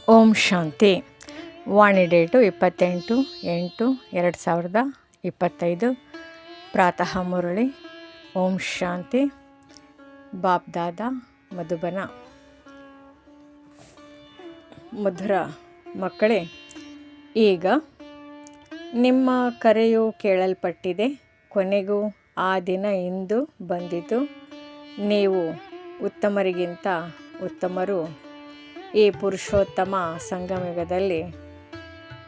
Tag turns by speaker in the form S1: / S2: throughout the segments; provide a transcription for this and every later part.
S1: ಓಂ ಶಾಂತಿ. ವಾಣಿ date 28/8/2025. ಪ್ರಾತಃ ಮುರಳಿ. ಓಂ ಶಾಂತಿ. ಬಾಪ್ದಾದ ಮಧುಬನ. ಮಧುರ ಮಕ್ಕಳೇ, ಈಗ ನಿಮ್ಮ ಕರೆಯು ಕೇಳಲ್ಪಟ್ಟಿದೆ. ಕೊನೆಗೂ ಆ ದಿನ ಇಂದು ಬಂದಿತು. ನೀವು ಉತ್ತಮರಿಗಿಂತ ಉತ್ತಮರು ಈ ಪುರುಷೋತ್ತಮ ಸಂಗಮಯುಗದಲ್ಲಿ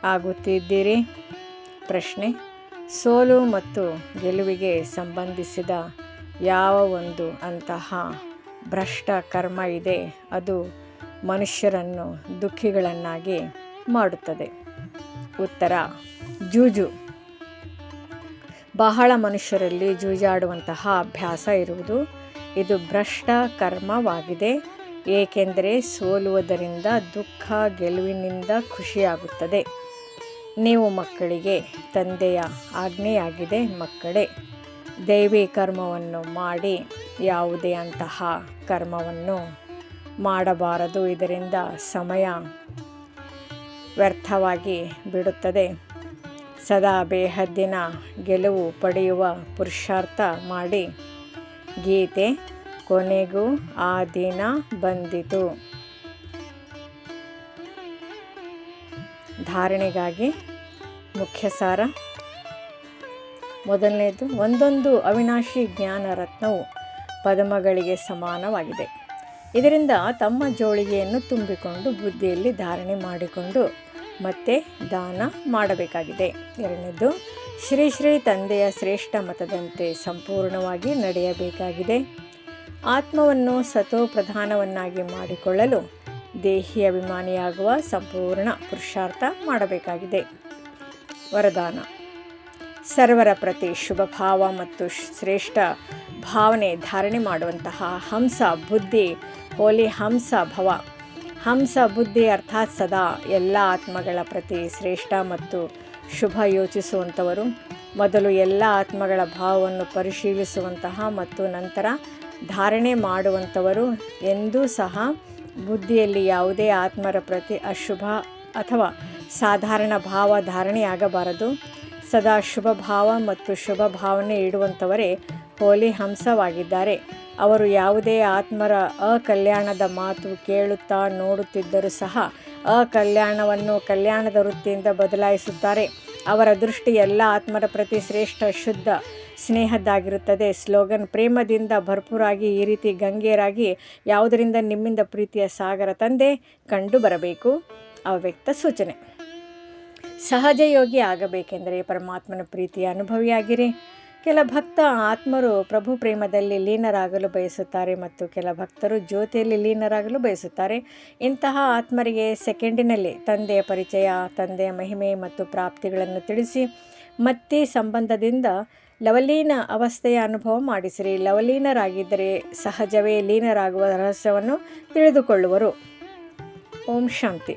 S1: ಆಗುತ್ತಿದ್ದೀರಿ. ಪ್ರಶ್ನೆ: ಸೋಲು ಮತ್ತು ಗೆಲುವಿಗೆ ಸಂಬಂಧಿಸಿದ ಯಾವ ಒಂದು ಅಂತಹ ಭ್ರಷ್ಟ ಕರ್ಮ ಇದೆ, ಅದು ಮನುಷ್ಯರನ್ನು ದುಃಖಿಗಳನ್ನಾಗಿ ಮಾಡುತ್ತದೆ? ಉತ್ತರ: ಜೂಜು. ಬಹಳ ಮನುಷ್ಯರಲ್ಲಿ ಜೂಜಾಡುವಂತಹ ಅಭ್ಯಾಸ ಇರುವುದು. ಇದು ಭ್ರಷ್ಟ ಕರ್ಮವಾಗಿದೆ, ಏಕೆಂದರೆ ಸೋಲುವುದರಿಂದ ದುಃಖ, ಗೆಲುವಿನಿಂದ ಖುಷಿಯಾಗುತ್ತದೆ. ನೀವು ಮಕ್ಕಳಿಗೆ ತಂದೆಯ ಆಜ್ಞೆಯಾಗಿದೆ, ಮಕ್ಕಳೇ, ದೈವಿ ಕರ್ಮವನ್ನು ಮಾಡಿ ಯಾವುದೇ ಅಂತಹ ಕರ್ಮವನ್ನು ಮಾಡಬಾರದು. ಇದರಿಂದ ಸಮಯ ವ್ಯರ್ಥವಾಗಿ ಬಿಡುತ್ತದೆ. ಸದಾ ಬೇಹದ್ದಿನ ಗೆಲುವು ಪಡೆಯುವ ಪುರುಷಾರ್ಥ ಮಾಡಿ. ಗೀತೆ: ಕೊನೆಗೂ ಆ ದಿನ ಬಂದಿತು. ಧಾರಣೆಗಾಗಿ ಮುಖ್ಯ ಸಾರ. ಮೊದಲನೇದು, ಒಂದೊಂದು ಅವಿನಾಶಿ ಜ್ಞಾನ ರತ್ನವು ಪದಮಗಳಿಗೆ ಸಮಾನವಾಗಿದೆ. ಇದರಿಂದ ತಮ್ಮ ಜೋಳಿಗೆಯನ್ನು ತುಂಬಿಕೊಂಡು ಬುದ್ಧಿಯಲ್ಲಿ ಧಾರಣೆ ಮಾಡಿಕೊಂಡು ಮತ್ತೆ ದಾನ ಮಾಡಬೇಕಾಗಿದೆ. ಎರಡನೇದು, ಶ್ರೀ ಶ್ರೀ ತಂದೆಯ ಶ್ರೇಷ್ಠ ಮತದಂತೆ ಸಂಪೂರ್ಣವಾಗಿ ನಡೆಯಬೇಕಾಗಿದೆ. ಆತ್ಮವನ್ನು ಸತೋ ಪ್ರಧಾನವನ್ನಾಗಿ ಮಾಡಿಕೊಳ್ಳಲು ದೇಹಿ ಅಭಿಮಾನಿಯಾಗುವ ಸಂಪೂರ್ಣ ಪುರುಷಾರ್ಥ ಮಾಡಬೇಕಾಗಿದೆ. ವರದಾನ: ಸರ್ವರ ಪ್ರತಿ ಶುಭ ಭಾವ ಮತ್ತು ಶ್ರೇಷ್ಠ ಭಾವನೆ ಧಾರಣೆ ಮಾಡುವಂತಹ ಹಂಸ ಬುದ್ಧಿ, ಹೋಲಿ ಹಂಸ ಭವ. ಹಂಸ ಬುದ್ಧಿ ಅರ್ಥಾತ್ ಸದಾ ಎಲ್ಲ ಆತ್ಮಗಳ ಪ್ರತಿ ಶ್ರೇಷ್ಠ ಮತ್ತು ಶುಭ ಯೋಚಿಸುವಂಥವರು. ಮೊದಲು ಎಲ್ಲ ಆತ್ಮಗಳ ಭಾವವನ್ನು ಪರಿಶೀಲಿಸುವಂತಹ ಮತ್ತು ನಂತರ ಧಾರಣೆ ಮಾಡುವಂಥವರು. ಎಂದೂ ಸಹ ಬುದ್ಧಿಯಲ್ಲಿ ಯಾವುದೇ ಆತ್ಮರ ಪ್ರತಿ ಅಶುಭ ಅಥವಾ ಸಾಧಾರಣ ಭಾವ ಧಾರಣೆಯಾಗಬಾರದು. ಸದಾ ಶುಭ ಭಾವ ಮತ್ತು ಶುಭ ಭಾವನೆ ಇಡುವಂಥವರೇ ಹೋಲಿ ಹಂಸವಾಗಿದ್ದಾರೆ. ಅವರು ಯಾವುದೇ ಆತ್ಮರ ಅಕಲ್ಯಾಣದ ಮಾತು ಕೇಳುತ್ತಾ ನೋಡುತ್ತಿದ್ದರೂ ಸಹ ಅಕಲ್ಯಾಣವನ್ನು ಕಲ್ಯಾಣದ ವೃತ್ತಿಯಿಂದ ಬದಲಾಯಿಸುತ್ತಾರೆ. ಅವರ ದೃಷ್ಟಿ ಎಲ್ಲ ಆತ್ಮರ ಪ್ರತಿ ಶ್ರೇಷ್ಠ ಶುದ್ಧ ಸ್ನೇಹದ್ದಾಗಿರುತ್ತದೆ. ಸ್ಲೋಗನ್: ಪ್ರೇಮದಿಂದ ಭರ್ಪೂರಾಗಿ ಈ ರೀತಿ ಗಂಗೆಯರಾಗಿ ಯಾವುದರಿಂದ ನಿಮ್ಮಿಂದ ಪ್ರೀತಿಯ ಸಾಗರ ತಂದೆ ಕಂಡು ಬರಬೇಕು. ಅವ್ಯಕ್ತ ಸೂಚನೆ: ಸಹಜ ಯೋಗಿ ಆಗಬೇಕೆಂದರೆ ಪರಮಾತ್ಮನ ಪ್ರೀತಿಯ ಅನುಭವಿಯಾಗಿರಿ. ಕೆಲ ಭಕ್ತ ಆತ್ಮರು ಪ್ರಭು ಪ್ರೇಮದಲ್ಲಿ ಲೀನರಾಗಲು ಬಯಸುತ್ತಾರೆ ಮತ್ತು ಕೆಲ ಭಕ್ತರು ಜ್ಯೋತಿಯಲ್ಲಿ ಲೀನರಾಗಲು ಬಯಸುತ್ತಾರೆ. ಇಂತಹ ಆತ್ಮರಿಗೆ ಸೆಕೆಂಡಿನಲ್ಲಿ ತಂದೆಯ ಪರಿಚಯ, ತಂದೆಯ ಮಹಿಮೆ ಮತ್ತು ಪ್ರಾಪ್ತಿಗಳನ್ನು ತಿಳಿಸಿ ಮತ್ತೆ ಸಂಬಂಧದಿಂದ ಲವಲೀನ ಅವಸ್ಥೆಯ ಅನುಭವ ಮಾಡಿಸಿರಿ. ಲವಲೀನರಾಗಿದ್ದರೆ ಸಹಜವೇ ಲೀನರಾಗುವ ರಹಸ್ಯವನ್ನು ತಿಳಿದುಕೊಳ್ಳುವರು. ಓಂ ಶಾಂತಿ.